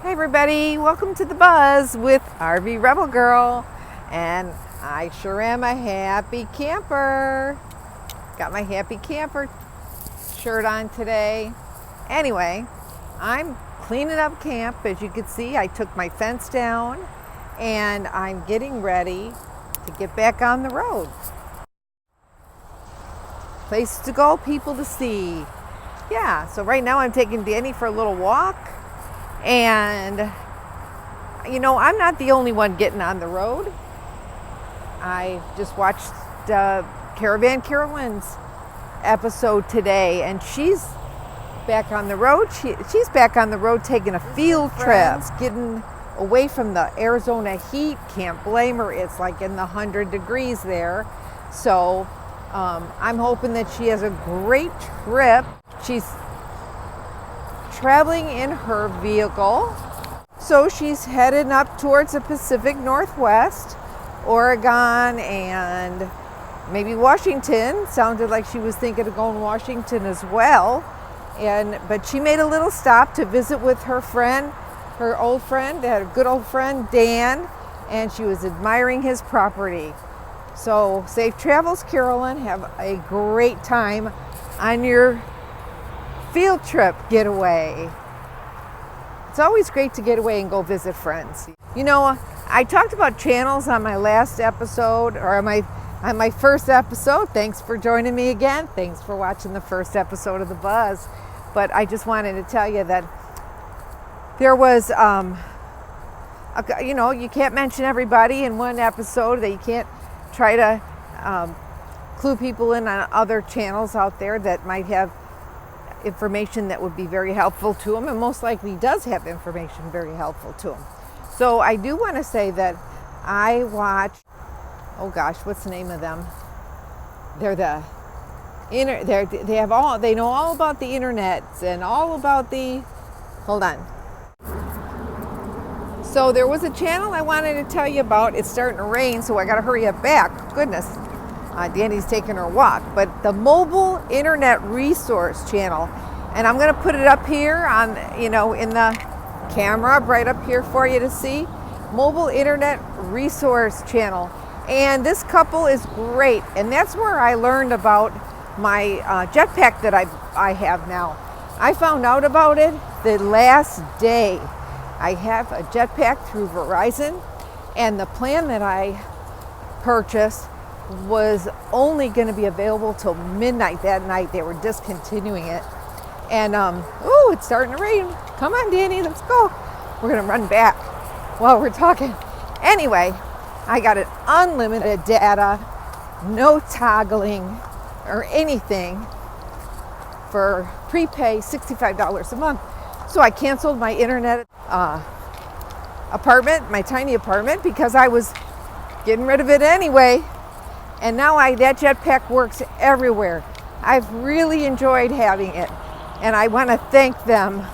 Hey everybody, welcome to The Buzz with RVrebel Girl, and I sure am a happy camper. Got my happy camper shirt on today. Anyway, I'm cleaning up camp. As you can see, I took my fence down and I'm getting ready to get back on the road. Places to go, people to see. Yeah, so right now I'm taking Danny for a little walk. And, you know, I'm not the only one getting on the road. I just watched Carolyn's episode today, and she's back on the road. She's back on the road taking a field trip, getting away from the Arizona heat. Can't blame her. It's like in the 100 degrees there. So I'm hoping that she has a great trip. She's traveling in her vehicle. So she's headed up towards the Pacific Northwest, Oregon, and maybe Washington. Sounded like she was thinking of going to Washington as well. But she made a little stop to visit with her friend, her old friend, a good old friend, Dan, and she was admiring his property. So safe travels, Carolyn. Have a great time on your field trip getaway. It's always great to get away and go visit friends. You know, I talked about channels on my last episode, or on my first episode. Thanks for joining me again. Thanks for watching the first episode of The Buzz. But I just wanted to tell you that there was, you know, you can't mention everybody in one episode, that you can't try to clue people in on other channels out there that might have information that would be very helpful to them, and most likely does have information very helpful to them. So I do want to say that I watch, oh gosh, what's the name of them? They know all about the internet and all about the, hold on. So there was a channel I wanted to tell you about. It's starting to rain, so I got to hurry up back. Goodness. Danny's taking her walk, but the Mobile Internet Resource Channel, and I'm going to put it up here on, you know, in the camera right up here for you to see. Mobile Internet Resource Channel, and this couple is great, and that's where I learned about my jetpack that I have now. I found out about it the last day. I have a jetpack through Verizon, and the plan that I purchased was only going to be available till midnight that night. They were discontinuing it. And, it's starting to rain. Come on, Danny, let's go. We're going to run back while we're talking. Anyway, I got an unlimited data, no toggling or anything, for prepay $65 a month. So I canceled my internet apartment, my tiny apartment, because I was getting rid of it anyway. And now that jetpack works everywhere. I've really enjoyed having it. And I want to thank them.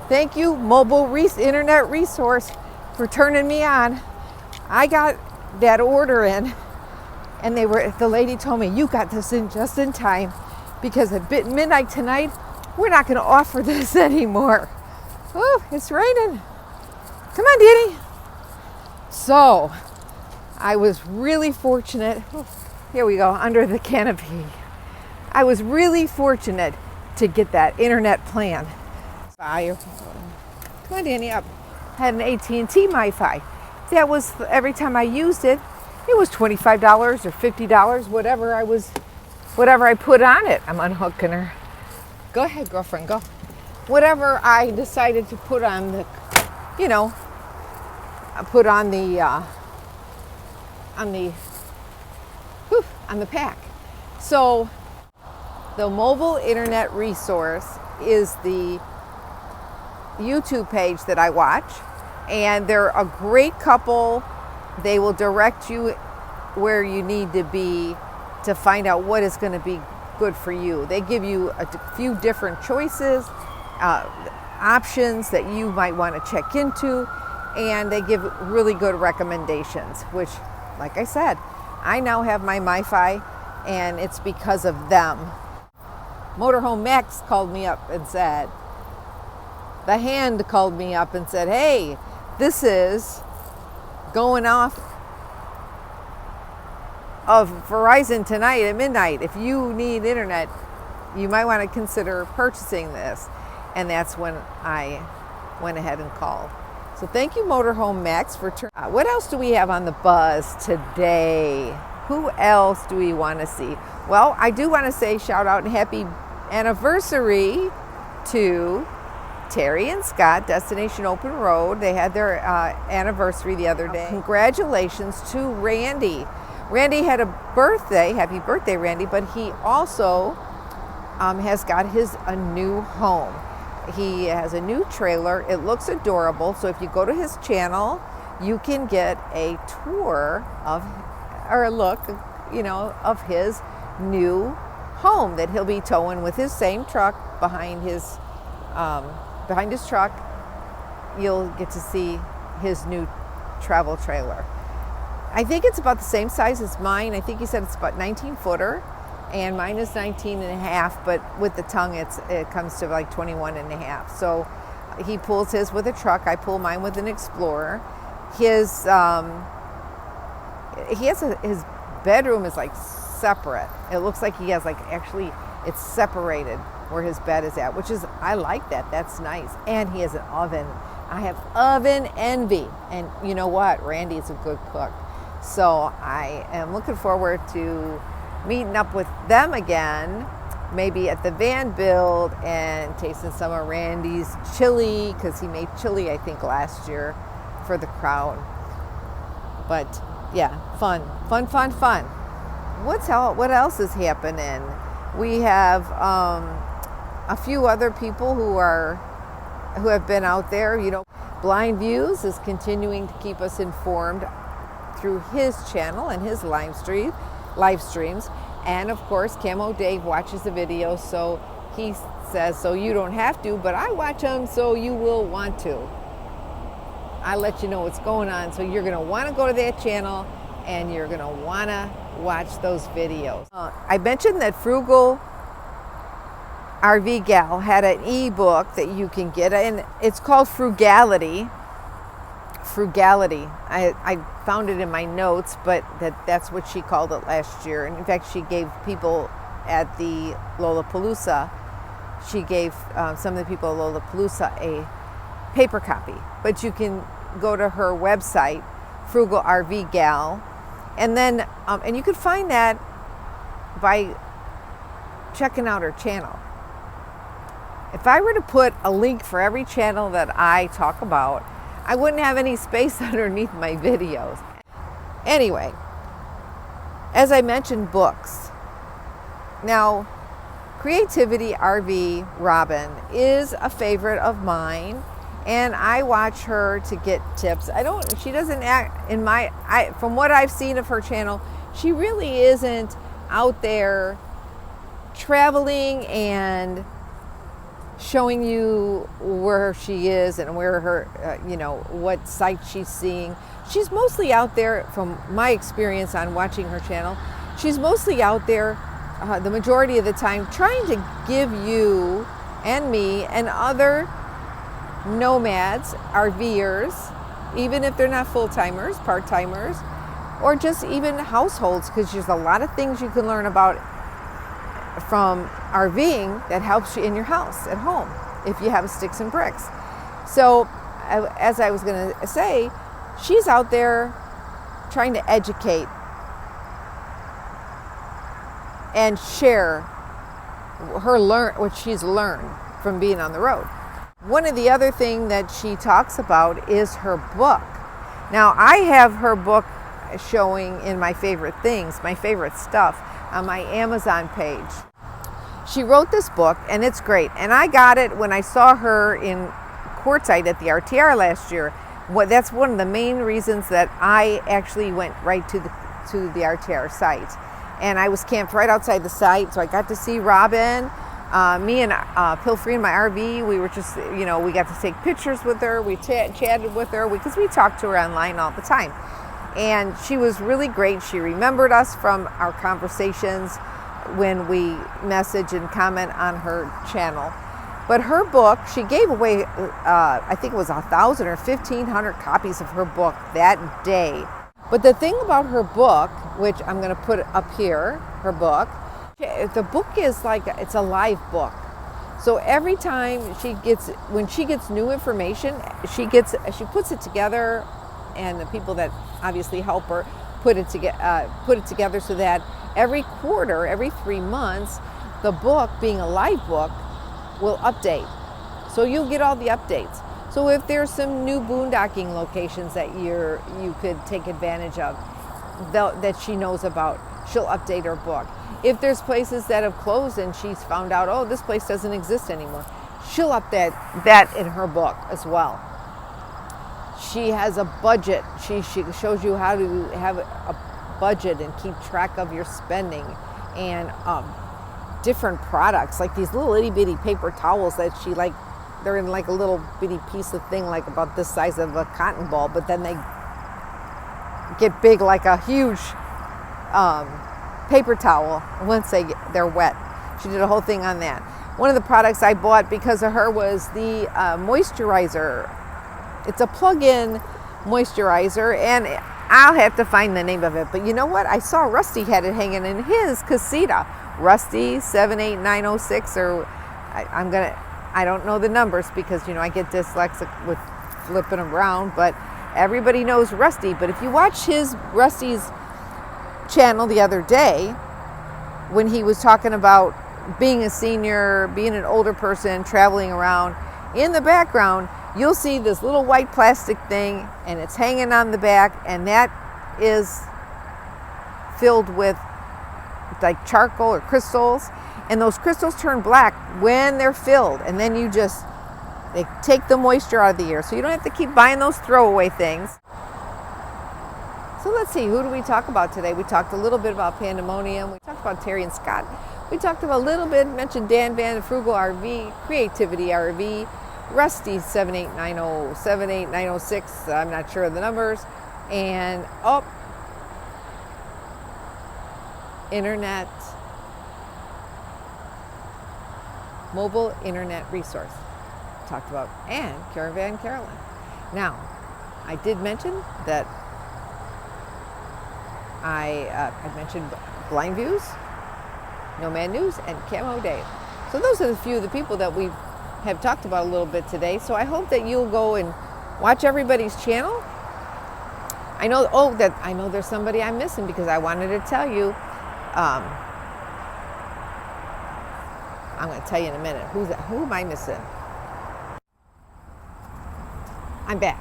Thank you, Mobile Internet Resource, for turning me on. I got that order in, and the lady told me, you got this in just in time, because at midnight tonight, we're not going to offer this anymore. Oh, it's raining. Come on, Danny. So, I was really fortunate. Here we go, under the canopy. I was really fortunate to get that internet plan. Come on, Danny, up. Had an AT&T MiFi. That was, every time I used it, it was $25 or $50, whatever I put on it. I'm unhooking her. Go ahead, girlfriend, go. Whatever I decided to put on the, you know, on the pack. So the Mobile Internet Resource is the YouTube page that I watch, and they're a great couple. They will direct you where you need to be to find out what is going to be good for you. They give you a few different choices, options that you might want to check into, and they give really good recommendations, which, like I said, I now have my MiFi, and it's because of them. Motorhome Max called me up and said, the hand called me up and said, hey, this is going off of Verizon tonight at midnight. If you need internet, you might want to consider purchasing this. And that's when I went ahead and called. So thank you, Motorhome Max, for what else do we have on the buzz today? Who else do we want to see? Well, I do want to say shout out and happy anniversary to Terry and Scott, Destination Open Road. They had their anniversary the other day. Congratulations to Randy. Randy had a birthday. Happy birthday, Randy. But he also has got a new home. He has a new trailer. It looks adorable. So if you go to his channel, you can get a tour of, or a look, of his new home that he'll be towing with his same truck behind his truck. You'll get to see his new travel trailer. I think it's about the same size as mine. I think he said it's about 19-footer. And mine is 19 and a half, but with the tongue, it comes to like 21 and a half. So he pulls his with a truck. I pull mine with an Explorer. His bedroom is like separate. It looks like he has it's separated where his bed is at, which is, I like that. That's nice. And he has an oven. I have oven envy. And you know what? Randy's a good cook. So I am looking forward to meeting up with them again, maybe at the van build and tasting some of Randy's chili, because he made chili, I think, last year for the crowd. But yeah, fun. What else is happening? We have a few other people who have been out there. Blind Views is continuing to keep us informed through his channel and his live streams. And of course, Camo Dave watches the videos, so he says, so you don't have to, but I watch them, so you will want to. I let you know what's going on, so you're going to want to go to that channel and you're going to want to watch those videos. I mentioned that Frugal RV Gal had an ebook that you can get, and it's called Frugality. I found it in my notes, but that's what she called it last year. And in fact, she gave people at the Lollapalooza, some of the people at Lollapalooza a paper copy. But you can go to her website, Frugal RV Gal, and then and you can find that by checking out her channel. If I were to put a link for every channel that I talk about, I wouldn't have any space underneath my videos. Anyway, as I mentioned, books. Now, Creativity RV Robin is a favorite of mine, and I watch her to get tips. She doesn't act from what I've seen of her channel, she really isn't out there traveling and showing you where she is and where her, what sights she's seeing. She's mostly out there, from my experience on watching her channel, she's mostly out there the majority of the time trying to give you and me and other nomads, RVers, even if they're not full-timers, part-timers, or just even households, because there's a lot of things you can learn about from RVing that helps you in your house at home if you have sticks and bricks. So as I was going to say, she's out there trying to educate and share what she's learned from being on the road. One of the other things that she talks about is her book. Now, I have her book showing in my favorite things, my favorite stuff, on my Amazon page. She wrote this book, and it's great. And I got it when I saw her in Quartzsite at the RTR last year. That's one of the main reasons that I actually went right to the RTR site. And I was camped right outside the site, so I got to see Robin. Me and Pilfrey in my RV, we were just, we got to take pictures with her. We chatted with her because we talked to her online all the time. And she was really great. She remembered us from our conversations when we message and comment on her channel. But her book, she gave away, I think it was 1,000 or 1,500 copies of her book that day. But the thing about her book, which I'm going to put up here, her book, the book is like, it's a live book. So every time when she gets new information, she puts it together, and the people that obviously help her put it together so that every quarter, every 3 months, the book, being a live book, will update. So you'll get all the updates. So if there's some new boondocking locations that you could take advantage of, that she knows about, she'll update her book. If there's places that have closed and she's found out, oh, this place doesn't exist anymore, she'll update that in her book as well. She has a budget. She shows you how to have a budget and keep track of your spending, and different products, like these little itty bitty paper towels that they're in like a little bitty piece of thing, like about this size of a cotton ball, but then they get big like a huge paper towel once they're wet. She did a whole thing on that. One of the products I bought because of her was the moisturizer. It's a plug-in moisturizer, and I'll have to find the name of it. But you know what? I saw Rusty had it hanging in his casita. Rusty 78906, or I don't know the numbers because, I get dyslexic with flipping around, but everybody knows Rusty. But if you watch Rusty's channel the other day, when he was talking about being a senior, being an older person, traveling around, in the background, you'll see this little white plastic thing, and it's hanging on the back, and that is filled with like charcoal or crystals, and those crystals turn black when they're filled, and then they take the moisture out of the air, so you don't have to keep buying those throwaway things. So let's see, who do we talk about today? We talked a little bit about Pandemonium. We talked about Terry and Scott. We talked about a little bit, mentioned Dan Van, Frugal RV, Creativity RV, Rusty 78907, 78906, I'm not sure of the numbers, and mobile internet resource talked about, and Carolyn. Now, I did mention that I mentioned Blind Views, Nomad News, and Camo Dave. So those are the few of the people that we have talked about a little bit today. So I hope that you'll go and watch everybody's channel. I know there's somebody I'm missing, because I wanted to tell you. I'm going to tell you in a minute. Who am I missing? I'm back.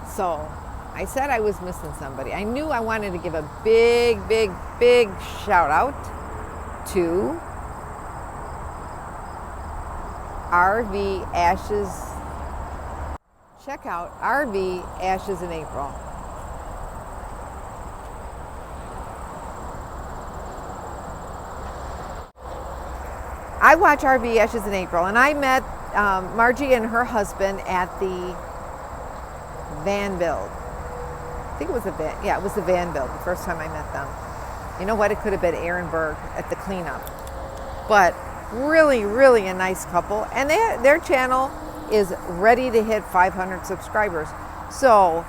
So I said I was missing somebody. I knew I wanted to give a big shout out to RV Ashes. Check out RV Ashes in April. I watch RV Ashes in April, and I met Margie and her husband at the van build. I think it was a van. Yeah, it was the van build, the first time I met them. You know what? It could have been Ehrenberg at the cleanup. But really a nice couple. And their channel is ready to hit 500 subscribers. So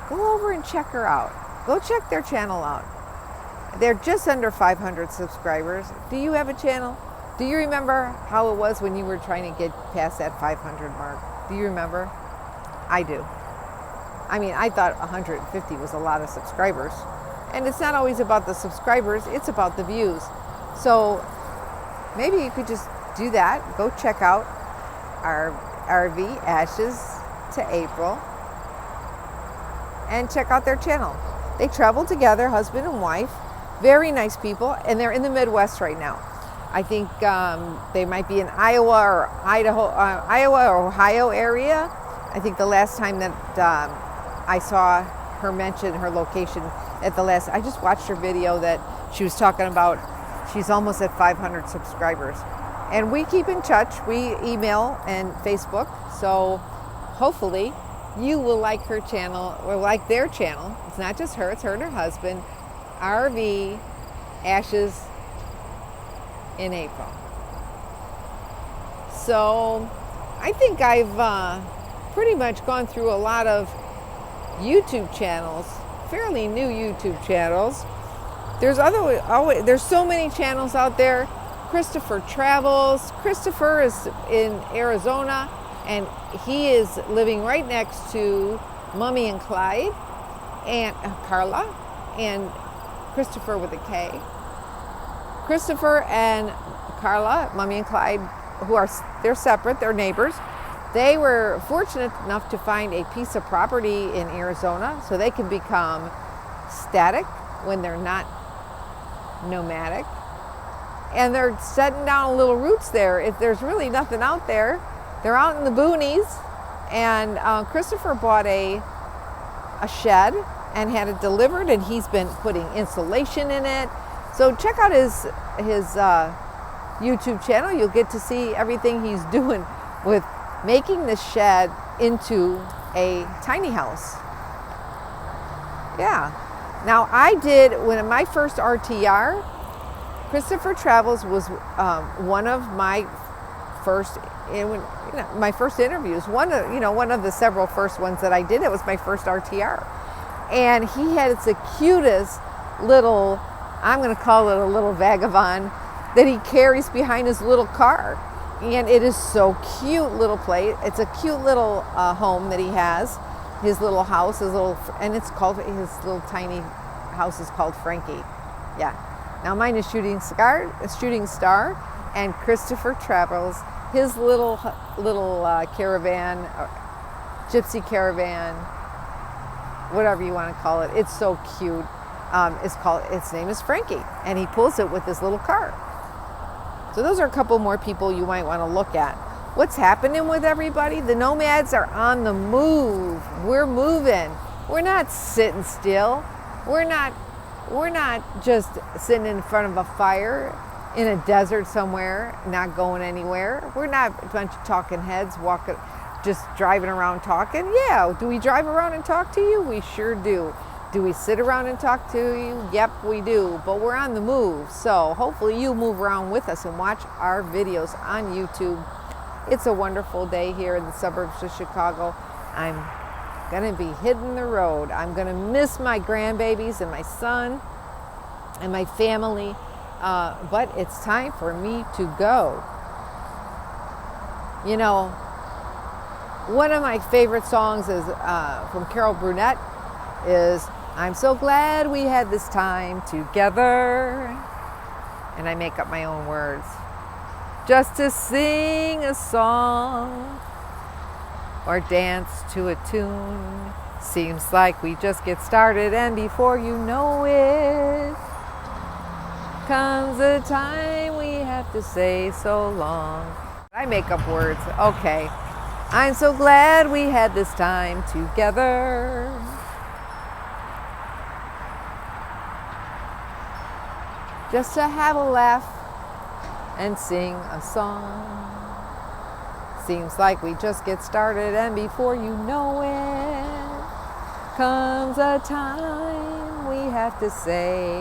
go over and check her out. Go check their channel out. They're just under 500 subscribers. Do you have a channel? Do you remember how it was when you were trying to get past that 500 mark? Do you remember? I do. I mean, I thought 150 was a lot of subscribers. And it's not always about the subscribers, it's about the views. So maybe you could just do that. Go check out our RV Ashes to April and check out their channel. They travel together, husband and wife, very nice people, and they're in the Midwest right now. I think they might be in Iowa or Ohio area. I think the last time that I saw her mention her location I just watched her video that she was talking about. She's almost at 500 subscribers. And we keep in touch. We email and Facebook. So hopefully you will like her channel, or like their channel. It's not just her, it's her and her husband. RV Ashes in April. So I think I've pretty much gone through a lot of YouTube channels, fairly new YouTube channels. There's so many channels out there. Christopher Travels. Christopher is in Arizona, and he is living right next to Mummy and Clyde, and Carla, and Christopher with a K. Christopher and Carla, Mummy and Clyde, they're separate, they're neighbors. They were fortunate enough to find a piece of property in Arizona so they can become static when they're not nomadic. And they're setting down little roots there. If there's really nothing out there, they're out in the boonies. And Christopher bought a shed and had it delivered, and he's been putting insulation in it. So check out his YouTube channel. You'll get to see everything he's doing with making the shed into a tiny house. Yeah. Now I did, when my first RTR, Christopher Travels was one of my first interviews. One of the several first ones that I did. It was my first RTR, and he had the cutest little, I'm going to call it a little vagabond, that he carries behind his little car, and it is so cute. Little place. It's a cute little home that he has. His little house, and it's called, his little tiny house is called Frankie. Yeah. Now mine is Shooting Star, and Christopher Travels, his little caravan, gypsy caravan, whatever you want to call it. It's so cute. Its name is Frankie, and he pulls it with his little car. So those are a couple more people you might want to look at. What's happening with everybody? The nomads are on the move. We're moving. We're not sitting still. We're not just sitting in front of a fire in a desert somewhere, not going anywhere. We're not a bunch of talking heads just driving around talking. Yeah, do we drive around and talk to you? We sure do. Do we sit around and talk to you? Yep, we do. But we're on the move. So hopefully you move around with us and watch our videos on YouTube. It's a wonderful day here in the suburbs of Chicago. I'm gonna be hitting the road. I'm gonna miss my grandbabies and my son and my family, but it's time for me to go. You know, one of my favorite songs is from Carol Brunette is "I'm so glad we had this time together," and I make up my own words, just to sing a song or dance to a tune. Seems like we just get started, and before you know it, comes a time we have to say so long. I make up words. Okay. I'm so glad we had this time together. Just to have a laugh and sing a song. Seems like we just get started, and before you know it, comes a time we have to say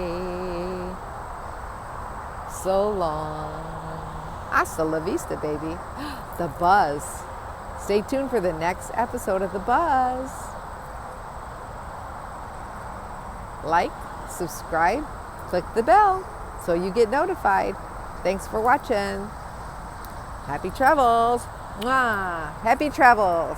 so long. Hasta la vista, baby. The Buzz. Stay tuned for the next episode of The Buzz. Like, subscribe, click the bell so you get notified. Thanks for watching. Happy travels. Mwah. Happy travels.